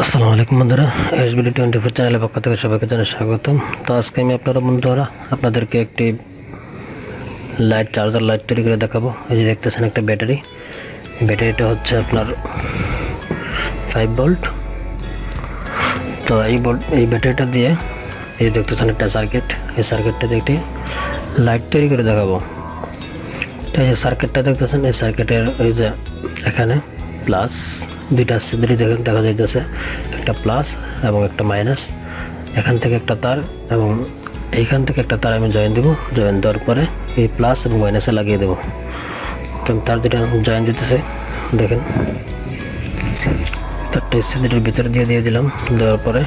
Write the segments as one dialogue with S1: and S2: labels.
S1: আসসালামু আলাইকুম বন্ধুরা, এসবিডি 24 চ্যানেলের পক্ষ থেকে সবাইকে জানাই স্বাগতম। তো আজকে আমি আপনাদেরকে একটি চার্জার লাইট তৈরি করে দেখাবো। এই যে দেখতেছেন একটা ব্যাটারিটা হচ্ছে আপনার 5 ভোল্ট। তো এই ব্যাটারিটা দিয়ে এই যে দেখতেছেন একটা সার্কিট, এই সার্কিটটা দিয়ে একটি লাইট তৈরি করে দেখাবো। তো এই যে সার্কিটটা দেখতেছেন, এই সার্কিটের এই যে এখানে প্লাস দুইটা আছে, দেখা যাইতেছে একটা প্লাস এবং একটা মাইনাস। এখান থেকে একটা তার এবং এইখান থেকে একটা তার আমি জয়েন দেওয়ার পরে এই প্লাস এবং মাইনাসে লাগিয়ে দেবো। তো তার দুটা জয়েন দিতেছে, দেখেন তারটা দুটোর ভিতরে দিয়ে দিলাম। দেওয়ার পরে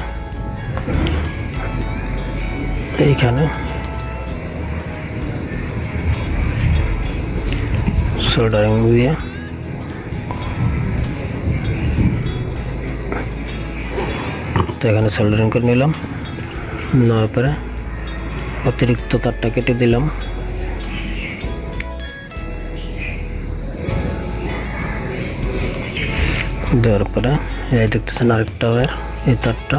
S1: এইখানে সোল্ডারিং দিয়ে এখানে সোল্ডারিং করে নিলাম। নেওয়ার পরে অতিরিক্ত তারটা কেটে দিলাম। দেওয়ার পরে এই দেখতেছেন আরেকটা ওয়্যার, এই তারটা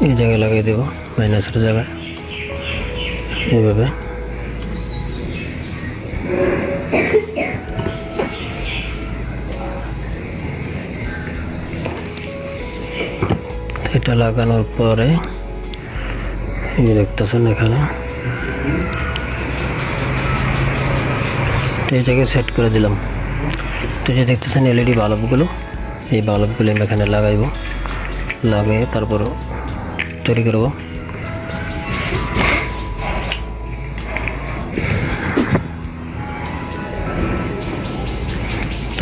S1: এই জায়গায় লাগিয়ে দেব, মাইনাসের জায়গায় এইভাবে। এটা লাগানোর পরে এই দেখতেছেন এখানে এই জায়গায় সেট করে দিলাম। তো যে দেখতেছেন এলইডি বাল্বগুলো, এই বাল্বগুলো আমি এখানে লাগাইব, লাগিয়ে তারপর তৈরি করব।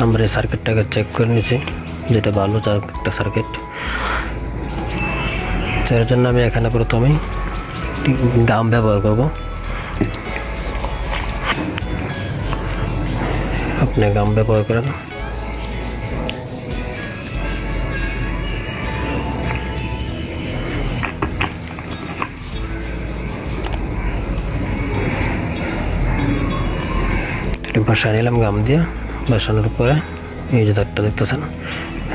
S1: আমরা এই সার্কিটটাকে চেক করে নিয়েছি, যেটা ভালো একটা সার্কিট। তো এর জন্য আমি এখানে প্রথমেই গাম ব্যবহার করব। আপনি গাম ব্যবহার করেন। বসায় নিলাম গাম দিয়ে। বসানোর পরে এই যে তারটা দেখতেছেন,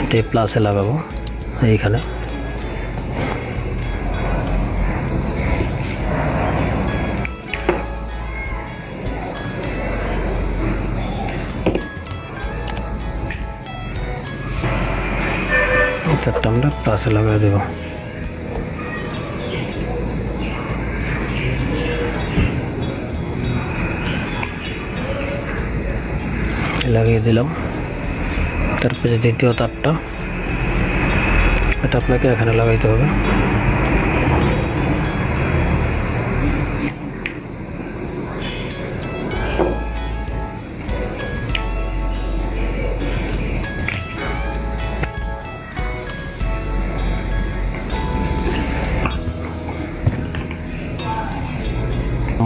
S1: এটা প্লাসে লাগাবো এইখানে। তারটা আমরা প্লাসে লাগিয়ে দেব। লাগিয়ে দিলাম। তারপরে দ্বিতীয় তারটা, এটা আপনাকে এখানে লাগাইতে হবে।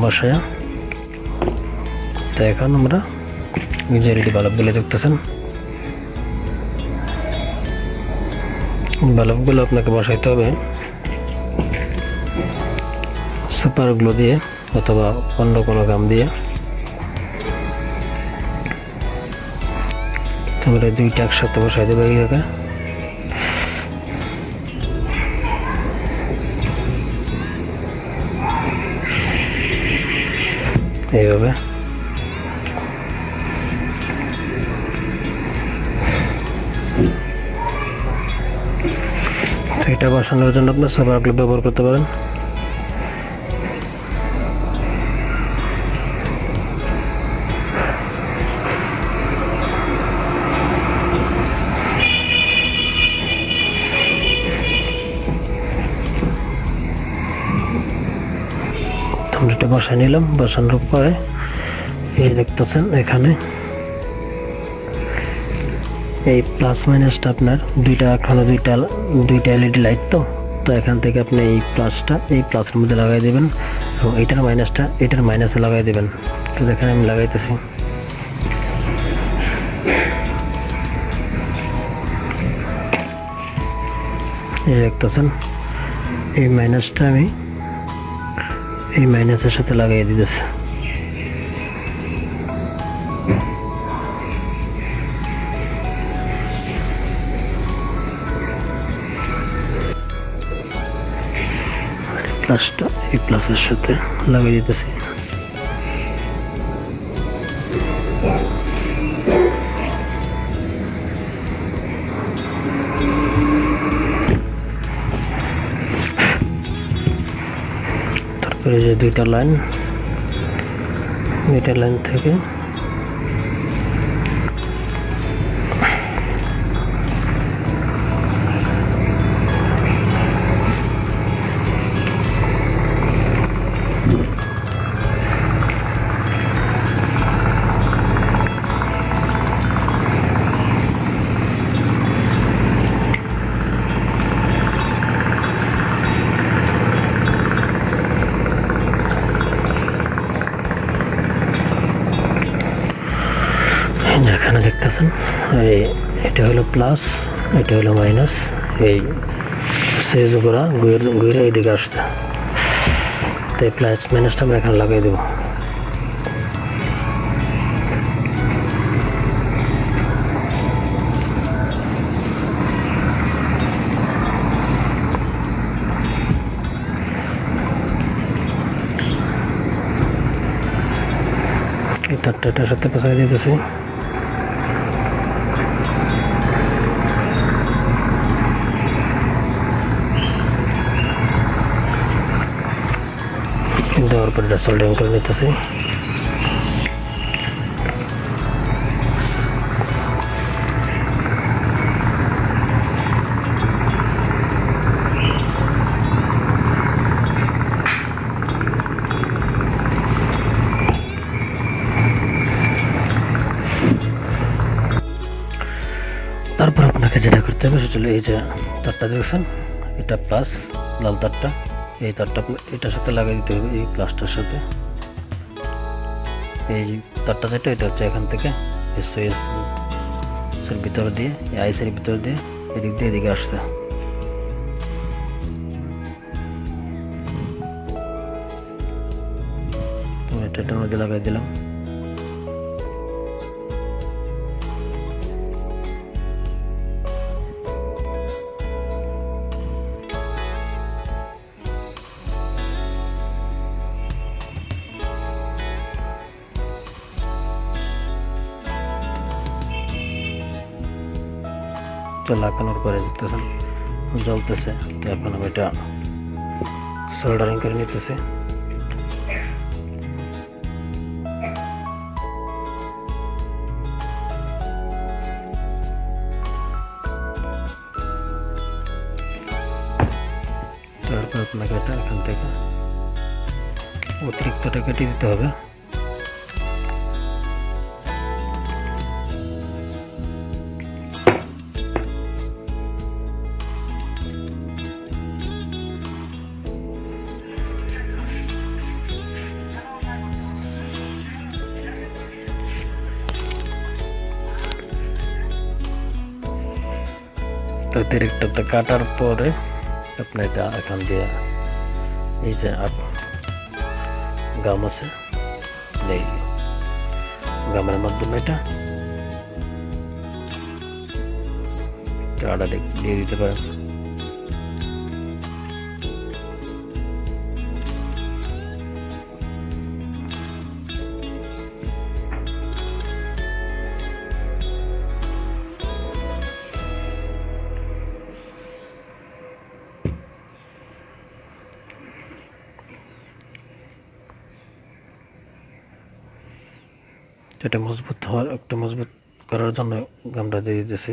S1: বসায়া তো এখন আমরা যে এলইডি বাল্বগুলো দেখতেছেন, বাল্বগুলো আপনাকে বসাইতে হবে সুপার গ্লু দিয়ে অথবা অন্য কোনো গাম দিয়ে। তোমরা দুইটা একসাথে বসাই দেবে এইভাবে। এইভাবে এটা বসানোর জন্য আপনার সুপার গ্লু ব্যবহার করতে পারেন। আমরা এটা বসাই নিলাম। বসানোর পরে এই দেখতেছেন এখানে এই প্লাস মাইনাসটা আপনার দুইটা এলইডি লাইট। তো এখান থেকে আপনি এই প্লাসের মধ্যে লাগাই দেবেন এবং এইটার মাইনাসে লাগাই দেবেন। তো দেখেন আমি লাগাইতেছি। এই দেখতেছেন এই মাইনাসটা আমি এই মাইনাসের সাথে লাগিয়ে দিতেছি। প্লাসটা এই প্লাসের সাথে লাগিয়ে দিতেছি। তারপরে যে দুইটা লাইন থেকে যেখানে দেখতেছেন এটা হলো প্লাস, এটা হলো মাইনাস, এই সিরিজ ঘুরে এইদিকে আসতে, তো এই প্লাস মাইনাসটা আমরা এখানে লাগিয়ে দেবো। এই তারটা এটার সাথে পেঁচাই দিতেছি। দেওয়ার পর এটা সোল্ডারিং করে নিতেছি। তারপর আপনাকে যেটা করতে হবে সেটা হলো এই যে তারটা দেখছেন, এটা প্লাস লাল তারটা, এই তারটা এটার সাথে লাগিয়ে দিতে হবে, এই প্লাসটার সাথে। এই তারটা যেটা এটা হচ্ছে এখান থেকে এর ভিতরে দিয়ে, এই আইসের ভিতরে দিয়ে এদিক দিয়ে এদিকে আসছে। এটার মধ্যে লাগাই দিলাম। লাগানোর পরে দেখতেছেন জ্বলতেছে, তো এখন আমি এটা সোল্ডারিং করে নিতেছি। তারপর আপনাকে এটা এখান থেকে অতিরিক্তটা কেটে দিতে হবে। অতিরিক্তটা কাটার পরে আপনি এটা এখান দিয়ে এই যে গাম আছে, এই গামের মাধ্যমে এটা আটা দিয়ে দিতে পারেন। এটা মজবুত হওয়ার, একটু মজবুত করার জন্য গামটা দিয়ে দিতেছি।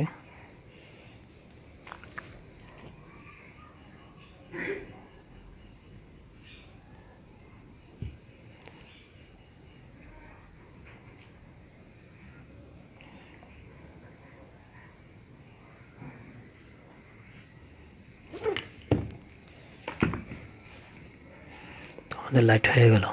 S1: আমাদের লাইট হয়ে গেল।